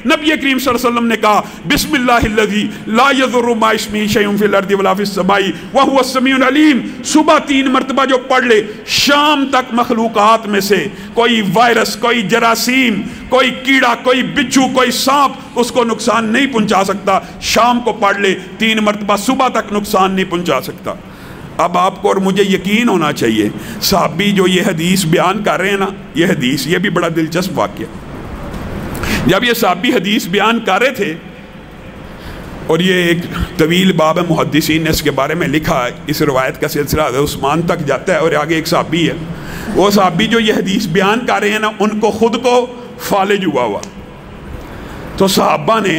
नबी करीम सल्लल्लाहु अलैहि वसल्लम ने कहा बिस्मिल्लाहिल्लज़ी ला यज़ुर्रु मा इस्मिही शैउन फिल अर्दि वला फिस समाई व हुवा अस्समीउल अलीम। सुबह 3 मरतबा जो पढ़ ले, शाम तक मखलूकात में से कोई वायरस, कोई जरासीम, कोई कीड़ा, कोई बिच्छू, कोई सांप उसको नुकसान नहीं पहुंचा सकता। शाम को पढ़ ले 3 मरतबा, सुबह तक नुकसान नहीं पहुंचा सकता। अब आपको और मुझे यकीन होना चाहिए, साहबी जो ये हदीस बयान कर रहे हैं ना, ये हदीस, ये भी बड़ा दिलचस्प वाक़या। जब ये साहबी हदीस बयान कर रहे थे, और ये एक तवील बाब है, मुहद्दिसीन ने इसके बारे में लिखा है, इस रवायत का सिलसिला उस्मान तक जाता है, और आगे एक साहबी है, वो साहबी जो ये हदीस बयान कर रहे हैं ना, उनको खुद को फालिज हुआ। तो सहाबा ने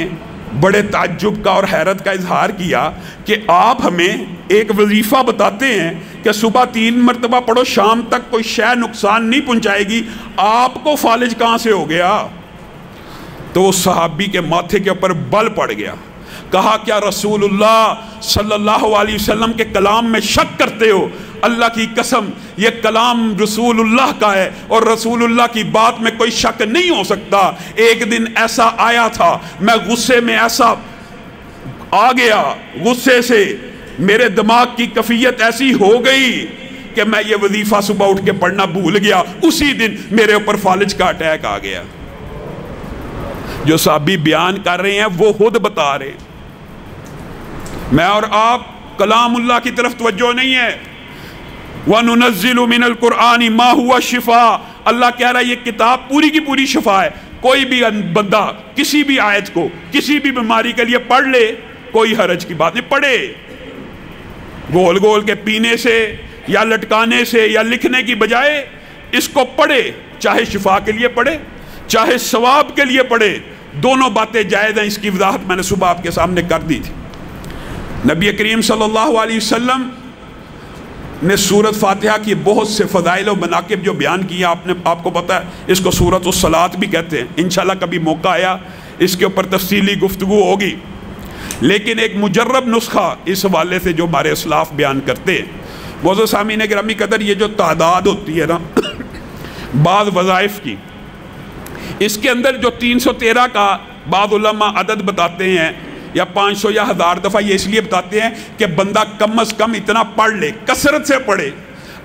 बड़े ताज्जुब का और हैरत का इजहार किया कि आप हमें एक वजीफ़ा बताते हैं कि सुबह 3 मरतबा पढ़ो, शाम तक कोई शय नुकसान नहीं पहुंचाएगी, आपको फालिज कहाँ से हो गया? तो उस सहाबी के माथे के ऊपर बल पड़ गया। कहा क्या रसूलुल्लाह सल्लल्लाहु अलैहि वसल्लम के कलाम में शक करते हो? अल्लाह की कसम, ये कलाम रसूलुल्लाह का है और रसूलुल्लाह की बात में कोई शक नहीं हो सकता। एक दिन ऐसा आया था, मैं गुस्से में ऐसा आ गया, गुस्से से मेरे दिमाग की कैफियत ऐसी हो गई कि मैं ये वजीफा सुबह उठ के पढ़ना भूल गया, उसी दिन मेरे ऊपर फालिज का अटैक आ गया। जो साहबी बयान कर रहे हैं वो खुद बता रहे हैं, मैं और आप कलामुल्लाह की तरफ तवज्जो नहीं है। वनुनज़्ज़िलु मिनल कुरआनी मा हुवा शिफा, अल्लाह कह रहा है ये किताब पूरी की पूरी शिफा है। कोई भी बंदा किसी भी आयत को किसी भी बीमारी के लिए पढ़ ले, कोई हरज की बात नहीं। पढ़े गोल गोल के पीने से या लटकाने से या लिखने की बजाय इसको पढ़े, चाहे शिफा के लिए पढ़े चाहे सवाब के लिए पढ़े, दोनों बातें जायज़ हैं। इसकी वजाहत मैंने सुबह आपके सामने कर दी थी। नबी करीम सल्लल्लाहु अलैहि वसल्लम ने सूरत फातिहा की बहुत से फ़ज़ाइल और मनाक़िब जो बयान किया, आपको पता है इसको सूरत उस-सलात भी कहते हैं। इंशाल्लाह कभी मौका आया इसके ऊपर तफसीली गुफ्तगू होगी। लेकिन एक मुजर्रब नुस्खा इस हवाले से जो हमारे असलाफ बयान करते हैं, मौजूद सामीन गिरामी कदर, ये जो तादाद होती है ना बाद वज़ाइफ की, इसके अंदर जो 313 का बाद उलमा अदद बताते हैं या 500 या 1000 दफ़ा, ये इसलिए बताते हैं कि बंदा कम अज़ कम इतना पढ़ ले, कसरत से पढ़े।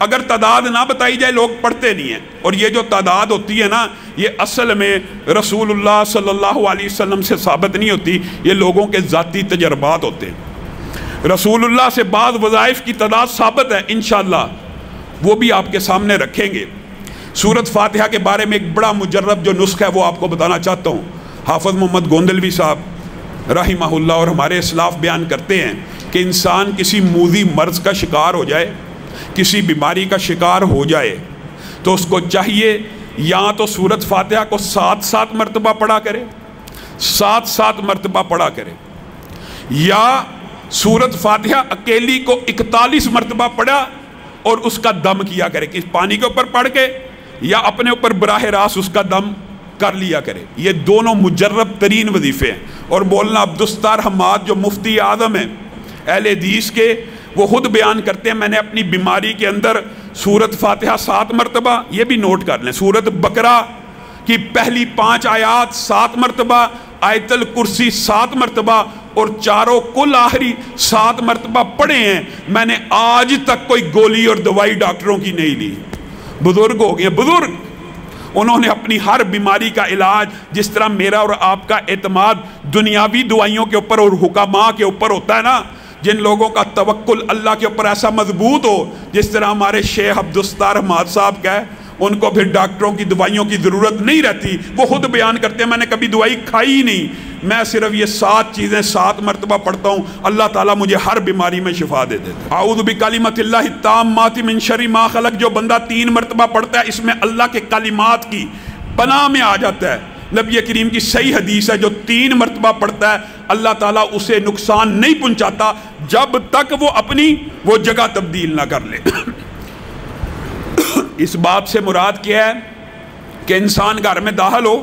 अगर तादाद ना बताई जाए लोग पढ़ते नहीं हैं। और ये जो तादाद होती है ना, ये असल में रसूलुल्लाह सल्लल्लाहु अलैहि वसल्लम से साबित नहीं होती, ये लोगों के ज़ाती तजर्बात होते हैं। रसूलुल्लाह से बाद वज़ाइफ की तादाद साबित है, इंशाअल्लाह वो भी आपके सामने रखेंगे। सूरत फातिहा के बारे में एक बड़ा मुजर्रब जो नुस्खा है वो आपको बताना चाहता हूँ। हाफ़िज़ मोहम्मद गोंदलवी साहब रहिमहुल्लाह और हमारे इस्लाफ बयान करते हैं कि इंसान किसी मूज़ी मर्ज़ का शिकार हो जाए, किसी बीमारी का शिकार हो जाए, तो उसको चाहिए या तो सूरत फातिहा को 7-7 मरतबा पढ़ा करे, 7-7 मरतबा पढ़ा करे, या सूरत फातिहा अकेली को 41 मरतबा पढ़ा और उसका दम किया करे, कि पानी के ऊपर पढ़ के या अपने ऊपर बराह रास्त उसका दम कर लिया करे। ये दोनों मुजर्रब तरीन वजीफ़े हैं। और मौलाना अब्दुस्तार हम्माद जो मुफ्ती आज़म हैं अहले हदीस के, वो खुद बयान करते हैं मैंने अपनी बीमारी के अंदर सूरत फातिहा 7 मरतबा, ये भी नोट कर लें, सूरत बकरा की पहली 5 आयात 7 मरतबा, आयतल कुर्सी 7 मरतबा और चारों कुल आखिरी 7 मरतबा पढ़े हैं। मैंने आज तक कोई गोली और दवाई डॉक्टरों की नहीं ली। बुजुर्ग हो गए, बुजुर्ग, उन्होंने अपनी हर बीमारी का इलाज, जिस तरह मेरा और आपका एतमाद दुनियावी दवाइयों के ऊपर और हुकामा के ऊपर होता है ना, जिन लोगों का तवक्कुल अल्लाह के ऊपर ऐसा मजबूत हो, जिस तरह हमारे शेख अब्दुस्तार हम्माद साहब का है, उनको फिर डॉक्टरों की दवाइयों की ज़रूरत नहीं रहती। वो खुद बयान करते हैं मैंने कभी दवाई खाई ही नहीं, मैं सिर्फ ये 7 चीज़ें 7 मरतबा पढ़ता हूँ, अल्लाह ताला मुझे हर बीमारी में शिफा दे देता है। आऊज़ु बिकलिमतिल्लाहि ताम्माति मिन शर्रि मा खलक़, जो बंदा 3 मरतबा पढ़ता है, इसमें अल्लाह के कलिमात की पनाह में आ जाता है। नबी करीम की सही हदीस है, जो 3 मरतबा पढ़ता है अल्लाह ताला उसे नुकसान नहीं पहुँचाता जब तक वो अपनी वो जगह तब्दील ना कर ले। इस बात से मुराद क्या है कि इंसान घर में दाखिल हो,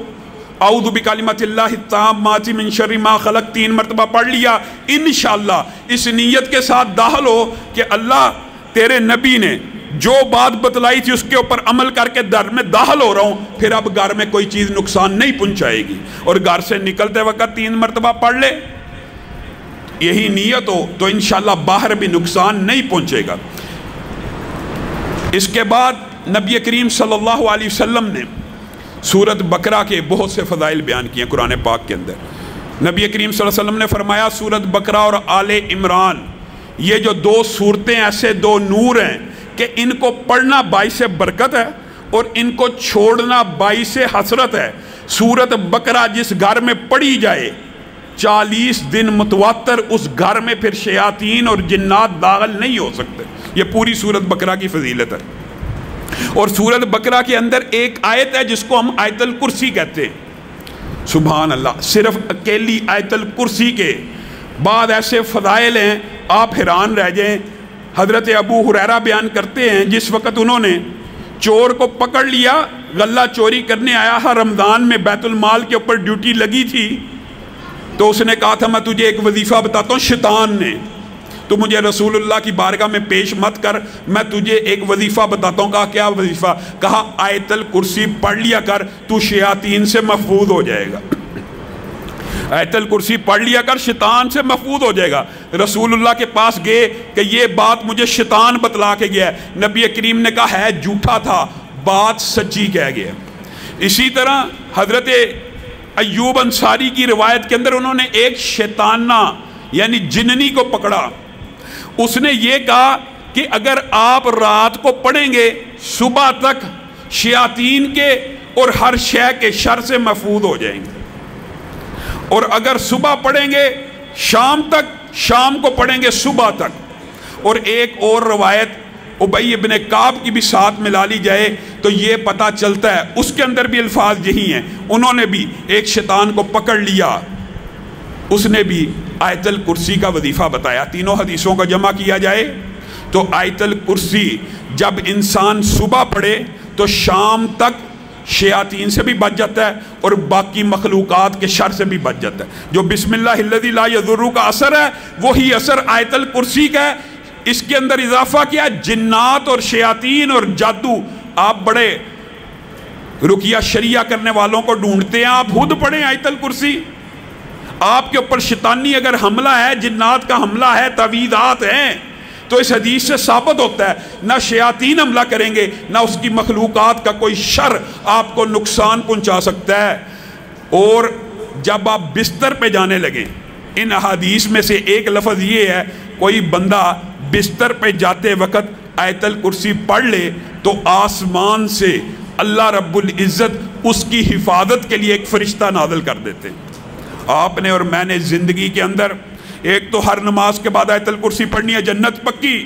आऊज़ु बिकलिमतिल्लाहि ताम्माति मिन शर्रि मा खलक़ 3 मरतबा पढ़ लिया, इंशाअल्लाह इस नीयत के साथ दाखिल हो कि अल्लाह तेरे नबी ने جو بات بتلائی تھی اس کے اوپر عمل کر کے گھر میں داخل ہو رہا ہوں، پھر اب گھر میں کوئی چیز نقصان نہیں پہنچائے گی، اور گھر سے نکلتے وقت 3 مرتبہ پڑھ لے، یہی نیت ہو تو انشاءاللہ باہر بھی نقصان نہیں پہنچے گا۔ اس کے بعد نبی کریم صلی اللہ علیہ وسلم نے سورت بقرہ کے بہت سے فضائل بیان کیے ہیں قرآن پاک کے اندر۔ نبی کریم صلی اللہ علیہ وسلم نے فرمایا سورت بقرہ اور آل عمران یہ جو 2 صورتیں ایسے 2 نور ہیں کہ ان کو پڑھنا باعث برکت ہے اور ان کو چھوڑنا باعث حسرت ہے۔ سورت بقرہ جس گھر میں پڑھی جائے 40 دن متواتر اس گھر میں پھر شیاطین اور جنات داخل نہیں ہو سکتے۔ یہ پوری سورت بقرہ کی فضیلت ہے۔ اور سورت بقرہ کے اندر ایک آیت ہے جس کو ہم آیت الکرسی کہتے ہیں۔ سبحان اللہ، صرف اکیلی آیت الکرسی کے بعد ایسے فضائل ہیں آپ حیران رہ جائیں۔ حضرت ابو ہریرہ بیان کرتے ہیں جس وقت انہوں نے چور کو پکڑ لیا، غلہ چوری کرنے آیا تھا، رمضان میں بیت المال کے اوپر ڈیوٹی لگی تھی، تو اس نے کہا تھا میں تجھے ایک وظیفہ بتاتا ہوں، شیطان نے تو مجھے رسول اللہ کی بارگاہ میں پیش مت کر، میں تجھے ایک وظیفہ بتاتا ہوں۔ کہا کیا وظیفہ؟ کہا آیت الکرسی پڑھ لیا کر، تو شیاطین سے محفوظ ہو جائے گا۔ آیت الکرسی پڑھ لیا کر، شیطان سے محفوظ ہو جائے گا۔ رسول اللہ کے پاس گئے کہ یہ بات مجھے شیطان بتلا کے گیا ہے۔ نبی کریم نے کہا ہے جھوٹا تھا، بات سچی کہہ گیا۔ اسی طرح حضرت ایوب انصاری کی روایت کے اندر انہوں نے ایک شیطانہ یعنی جننی کو پکڑا، اس نے یہ کہا کہ اگر آپ رات کو پڑھیں گے صبح تک شیاطین کے اور ہر شے کے شر سے محفوظ ہو جائیں گے، اور اگر صبح پڑھیں گے شام تک، شام کو پڑھیں گے صبح تک۔ اور ایک اور روایت ابی ابن کعب کی بھی ساتھ ملا لی جائے تو یہ پتہ چلتا ہے اس کے اندر بھی الفاظ یہی ہیں۔ انہوں نے بھی ایک شیطان کو پکڑ لیا، اس نے بھی آیت الکرسی کا وظیفہ بتایا۔ تینوں حدیثوں کا جمع کیا جائے تو آیت الکرسی جب انسان صبح پڑھے تو شام تک شیاطین سے بھی بچ جاتا ہے اور باقی مخلوقات کے شر سے بھی بچ جاتا ہے۔ جو بسم اللہ الذی لا یضر کا اثر ہے وہی اثر آیت الکرسی کا ہے۔ اس کے اندر اضافہ کیا، جنات اور شیاطین اور جادو۔ آپ بڑے رقیہ شریعہ کرنے والوں کو ڈھونڈتے ہیں، آپ خود پڑھیں آیت الکرسی۔ آپ کے اوپر شیطانی اگر حملہ ہے، جنات کا حملہ ہے، تعویذات ہیں، تو اس حدیث سے ثابت ہوتا ہے نہ شیاطین حملہ کریں گے نہ اس کی مخلوقات کا کوئی شر آپ کو نقصان پہنچا سکتا ہے۔ اور جب آپ بستر پہ جانے لگیں، ان احادیث میں سے ایک لفظ یہ ہے کوئی بندہ بستر پہ جاتے وقت آیت الکرسی پڑھ لے تو آسمان سے اللہ رب العزت اس کی حفاظت کے لیے ایک فرشتہ نازل کر دیتے ہیں۔ آپ نے اور میں نے زندگی کے اندر ایک تو ہر نماز کے بعد آیت الکرسی پڑھنی ہے، جنت پکی،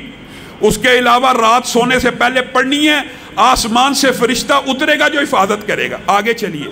اس کے علاوہ رات سونے سے پہلے پڑھنی ہے، آسمان سے فرشتہ اترے گا جو حفاظت کرے گا۔ آگے چلیے۔